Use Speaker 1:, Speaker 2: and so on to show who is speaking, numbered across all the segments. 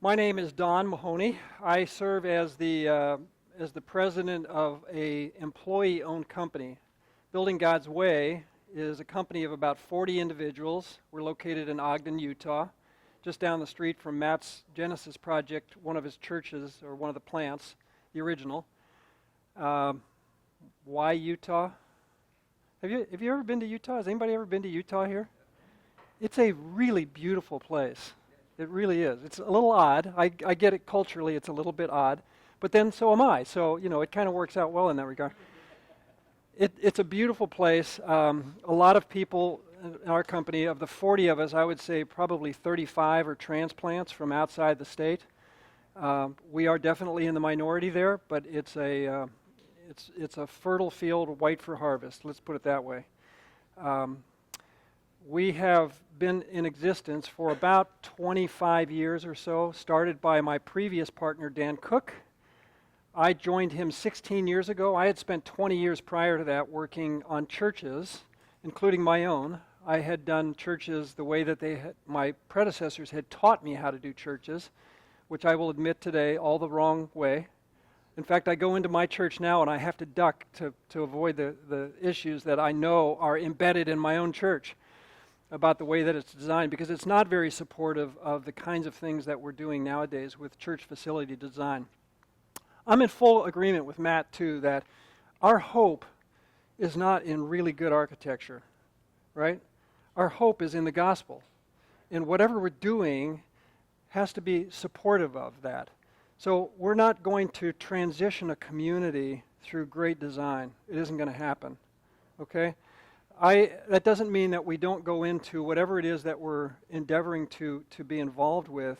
Speaker 1: My name is Don Mahoney. I serve as the president of a employee-owned company. Building God's Way is a company of about 40 individuals. We're located in Ogden, Utah, just down the street from Matt's Genesis project, one of his churches, or one of the plants, the original. Why Utah? Have you ever been to Utah? Has anybody ever been to Utah here? It's a really beautiful place. It really is. It's a little odd. I get it culturally. It's a little bit odd. But then so am I. So, it kind of works out well in that regard. It's a beautiful place. A lot of people in our company, of the 40 of us, I would say probably 35 are transplants from outside the state. We are definitely in the minority there, but it's a fertile field white for harvest. Let's put it that way. We have been in existence for about 25 years or so, started by my previous partner, Dan Cook. I joined him 16 years ago. I had spent 20 years prior to that working on churches, including my own. I had done churches the way that my predecessors had taught me how to do churches, which I will admit today, all the wrong way. In fact, I go into my church now and I have to duck to avoid the issues that I know are embedded in my own church about the way that it's designed, because it's not very supportive of the kinds of things that we're doing nowadays with church facility design. I'm in full agreement with Matt, too, that our hope is not in really good architecture, right? Our hope is in the gospel. And whatever we're doing has to be supportive of that. So we're not going to transition a community through great design. It isn't going to happen, okay? That doesn't mean that we don't go into whatever it is that we're endeavoring to be involved with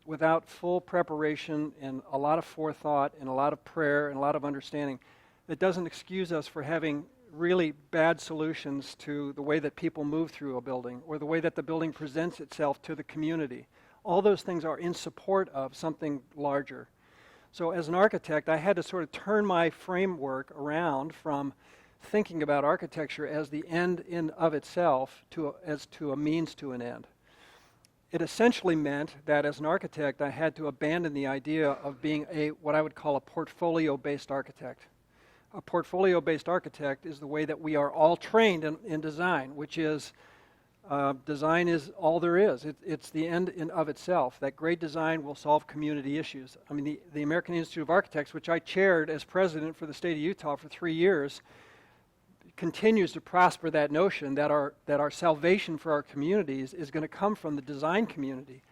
Speaker 1: without full preparation and a lot of forethought and a lot of prayer and a lot of understanding. That doesn't excuse us for having really bad solutions to the way that people move through a building or the way that the building presents itself to the community. All those things are in support of something larger. So as an architect, I had to sort of turn my framework around from thinking about architecture as the end in of itself as to a means to an end. It essentially meant that as an architect, I had to abandon the idea of being what I would call a portfolio-based architect. A portfolio-based architect is the way that we are all trained in design, which is design is all there is. It's the end in of itself. That great design will solve community issues. I mean, the American Institute of Architects, which I chaired as president for the state of Utah for 3 years, continues to prosper that notion that our salvation for our communities is going to come from the design community.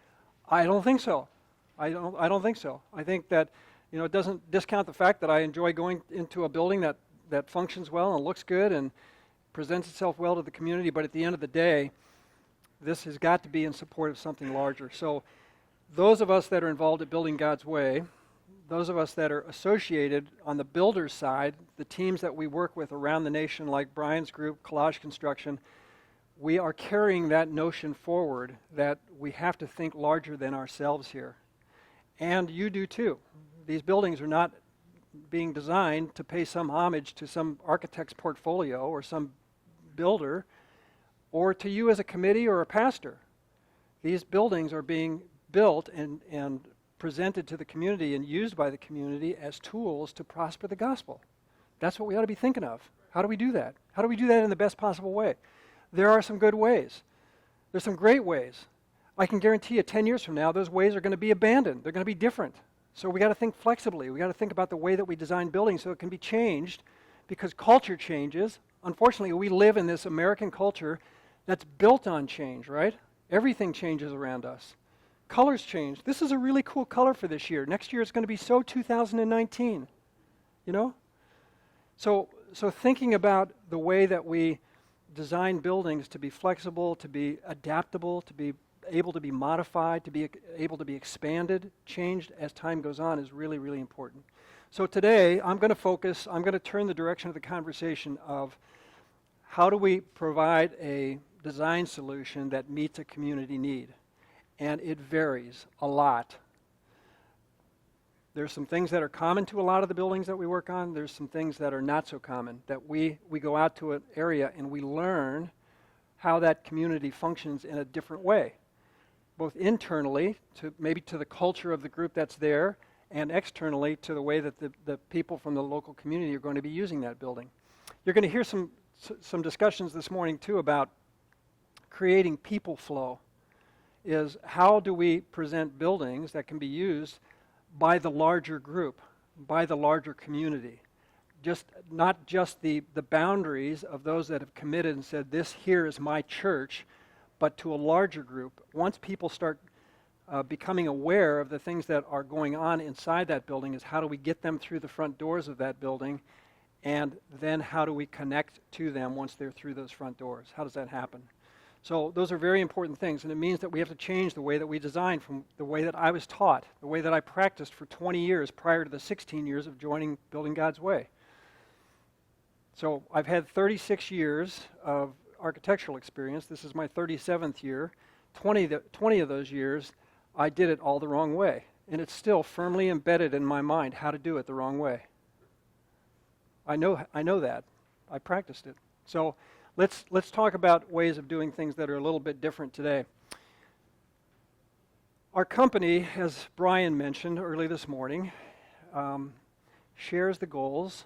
Speaker 1: I don't think so. I don't think so. I think that it doesn't discount the fact that I enjoy going into a building that functions well and looks good and presents itself well to the community, but at the end of the day, this has got to be in support of something larger. So those of us that are involved at Building God's Way, those of us that are associated on the builder's side, the teams that we work with around the nation, like Brian's group, Collage Construction, we are carrying that notion forward that we have to think larger than ourselves here. And you do too. These buildings are not being designed to pay some homage to some architect's portfolio or some builder or to you as a committee or a pastor. These buildings are being built and presented to the community and used by the community as tools to prosper the gospel. That's what we ought to be thinking of. How do we do that? How do we do that in the best possible way? There are some good ways. There's some great ways. I can guarantee you 10 years from now, those ways are going to be abandoned. They're going to be different. So we got to think flexibly. We got to think about the way that we design buildings so it can be changed because culture changes. Unfortunately, we live in this American culture that's built on change, right? Everything changes around us. Colors change. This is a really cool color for this year. Next year it's going to be so 2019. So thinking about the way that we design buildings to be flexible, to be adaptable, to be able to be modified, to be able to be expanded, changed as time goes on is really, really important. So today I'm going to turn the direction of the conversation of how do we provide a design solution that meets a community need. And it varies a lot. There's some things that are common to a lot of the buildings that we work on. There's some things that are not so common, that we go out to an area and we learn how that community functions in a different way. both internally, to maybe to the culture of the group that's there, and externally to the way that the people from the local community are going to be using that building. You're going to hear some discussions this morning too about creating people flow. Is how do we present buildings that can be used by the larger group, by the larger community? Not just the boundaries of those that have committed and said, this here is my church, but to a larger group. Once people start becoming aware of the things that are going on inside that building, is how do we get them through the front doors of that building, and then how do we connect to them once they're through those front doors? How does that happen? So those are very important things, and it means that we have to change the way that we design from the way that I was taught, the way that I practiced for 20 years prior to the 16 years of joining Building God's Way. So I've had 36 years of architectural experience. This is my 37th year. 20 of those years, I did it all the wrong way, and it's still firmly embedded in my mind how to do it the wrong way. I know that. I practiced it. So let's talk about ways of doing things that are a little bit different today. Our company, as Brian mentioned early this morning, shares the goals,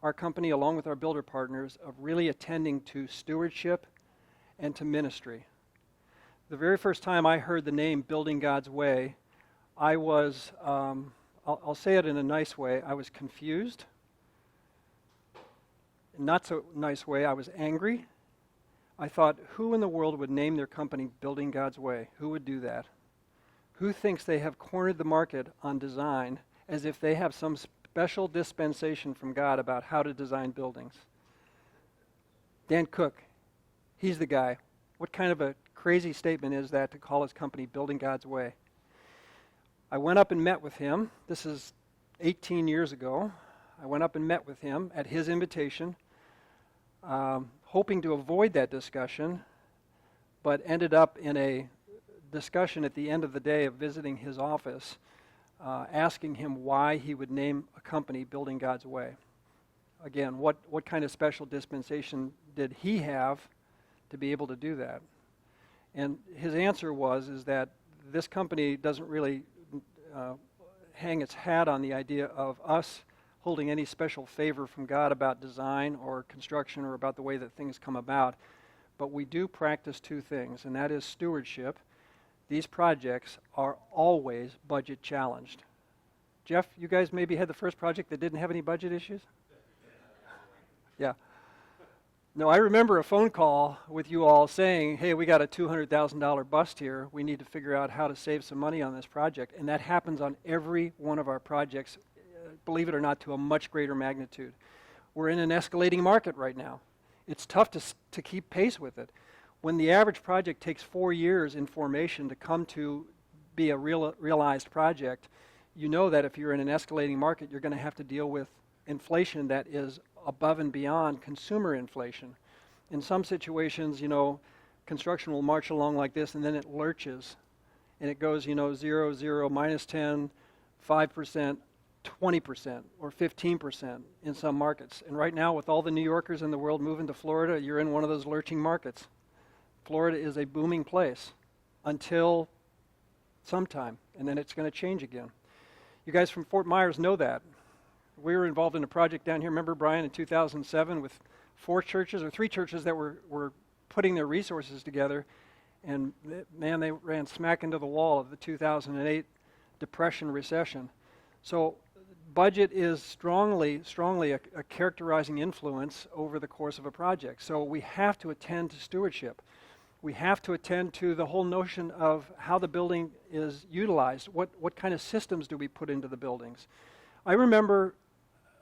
Speaker 1: our company along with our builder partners, of really attending to stewardship and to ministry. The very first time I heard the name Building God's Way, I was, I'll say it in a nice way, I was confused. Not so nice way, I was angry. I thought, who in the world would name their company Building God's Way? Who would do that? Who thinks they have cornered the market on design as if they have some special dispensation from God about how to design buildings? Dan Cook, he's the guy. What kind of a crazy statement is that to call his company Building God's Way? I went up and met with him. This is 18 years ago. I went up and met with him at his invitation, hoping to avoid that discussion, but ended up in a discussion at the end of the day of visiting his office, asking him why he would name a company Building God's Way. Again, what kind of special dispensation did he have to be able to do that? And his answer is that this company doesn't really hang its hat on the idea of us holding any special favor from God about design or construction or about the way that things come about. But we do practice two things, and that is stewardship. These projects are always budget challenged. Jeff, you guys maybe had the first project that didn't have any budget issues? Yeah. No, I remember a phone call with you all saying, hey, we got a $200,000 bust here. We need to figure out how to save some money on this project. And that happens on every one of our projects, believe it or not, to a much greater magnitude. We're in an escalating market right now. It's tough to keep pace with it. When the average project takes 4 years in formation to come to be a realized project, you know that if you're in an escalating market, you're going to have to deal with inflation that is above and beyond consumer inflation. In some situations, construction will march along like this, and then it lurches, and it goes, 0, 0, -10, 5%, 20%, or 15% in some markets. And right now, with all the New Yorkers in the world moving to Florida, you're in one of those lurching markets. Florida is a booming place until sometime, and then it's going to change again. You guys from Fort Myers know that. We were involved in a project down here, remember, Brian, in 2007 with 3 churches that were putting their resources together, and man, they ran smack into the wall of the 2008 Depression recession. So budget is strongly a characterizing influence over the course of a project. So we have to attend to stewardship. We have to attend to the whole notion of how the building is utilized. What kind of systems do we put into the buildings? I remember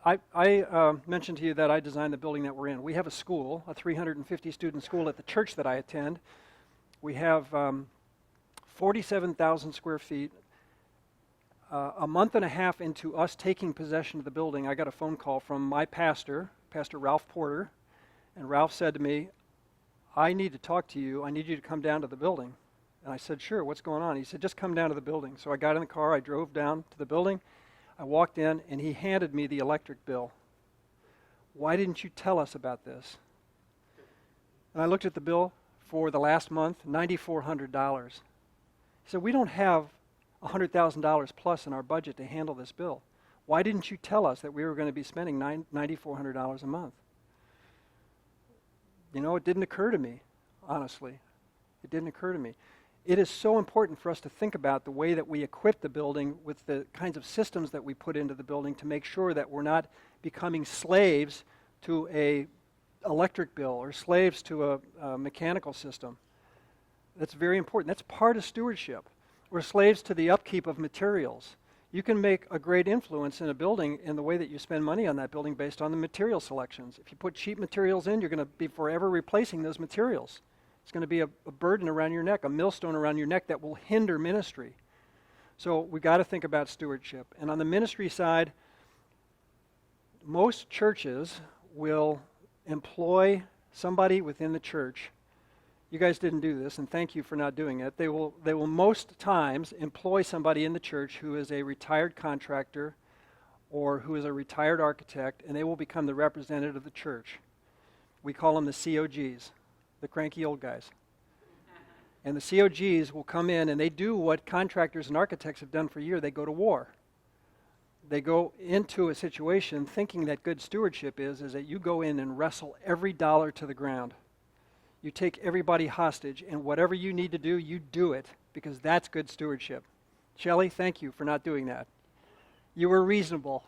Speaker 1: I mentioned to you that I designed the building that we're in. We have a school, a 350-student school at the church that I attend. We have 47,000 square feet. A month and a half into us taking possession of the building, I got a phone call from my pastor, Pastor Ralph Porter, and Ralph said to me, I need to talk to you. I need you to come down to the building. And I said, sure, what's going on? He said, just come down to the building. So I got in the car, I drove down to the building, I walked in, and he handed me the electric bill. Why didn't you tell us about this? And I looked at the bill for the last month, $9,400. He said, we don't have $100,000 plus in our budget to handle this bill. Why didn't you tell us that we were going to be spending $9,400 a month? You know, it didn't occur to me, honestly. It didn't occur to me. It is so important for us to think about the way that we equip the building with the kinds of systems that we put into the building to make sure that we're not becoming slaves to a electric bill or slaves to a mechanical system. That's very important. That's part of stewardship. We're slaves to the upkeep of materials. You can make a great influence in a building in the way that you spend money on that building based on the material selections. If you put cheap materials in, you're going to be forever replacing those materials. It's going to be a burden around your neck, a millstone around your neck that will hinder ministry. So we've got to think about stewardship. And on the ministry side, most churches will employ somebody within the church. You guys didn't do this, and thank you for not doing it. They will most times employ somebody in the church who is a retired contractor or who is a retired architect, and they will become the representative of the church. We call them the COGs. The cranky old guys. And the COGs will come in and they do what contractors and architects have done for years. They go to war. They go into a situation thinking that good stewardship is that you go in and wrestle every dollar to the ground. You take everybody hostage, and whatever you need to do, you do it, because that's good stewardship. Shelley, thank you for not doing that. You were reasonable.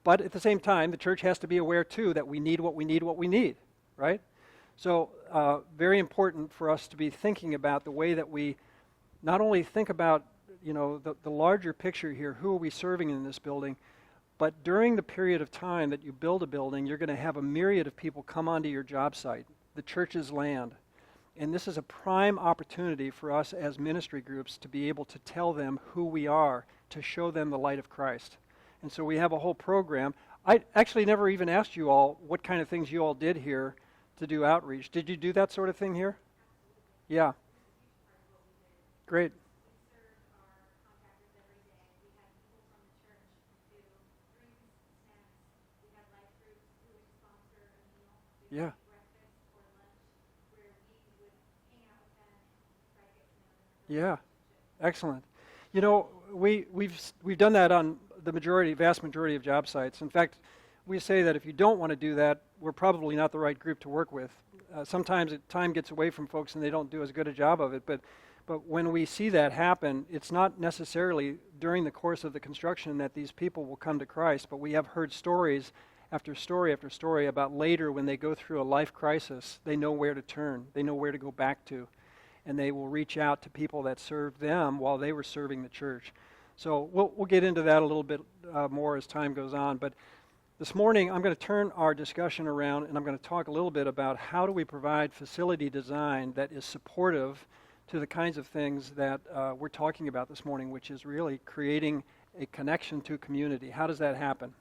Speaker 1: But at the same time, the church has to be aware, too, that we need what we need. Right? So very important for us to be thinking about the way that we not only think about, you know, the larger picture here, who are we serving in this building, but during the period of time that you build a building, you're going to have a myriad of people come onto your job site, the church's land. And this is a prime opportunity for us as ministry groups to be able to tell them who we are, to show them the light of Christ. And so we have a whole program. I actually never even asked you all what kind of things you all did here to do outreach. Did you do that sort of thing here? Yeah. Great. Yeah. Yeah. Excellent. You know, we've done that on the vast majority of job sites. In fact, we say that if you don't want to do that, we're probably not the right group to work with. Sometimes time gets away from folks and they don't do as good a job of it, but when we see that happen, it's not necessarily during the course of the construction that these people will come to Christ, but we have heard stories after story after story about later when they go through a life crisis, they know where to turn, they know where to go back to, and they will reach out to people that served them while they were serving the church. So we'll get into that a little bit more as time goes on, but this morning, I'm going to turn our discussion around and I'm going to talk a little bit about how do we provide facility design that is supportive to the kinds of things that we're talking about this morning, which is really creating a connection to community. How does that happen?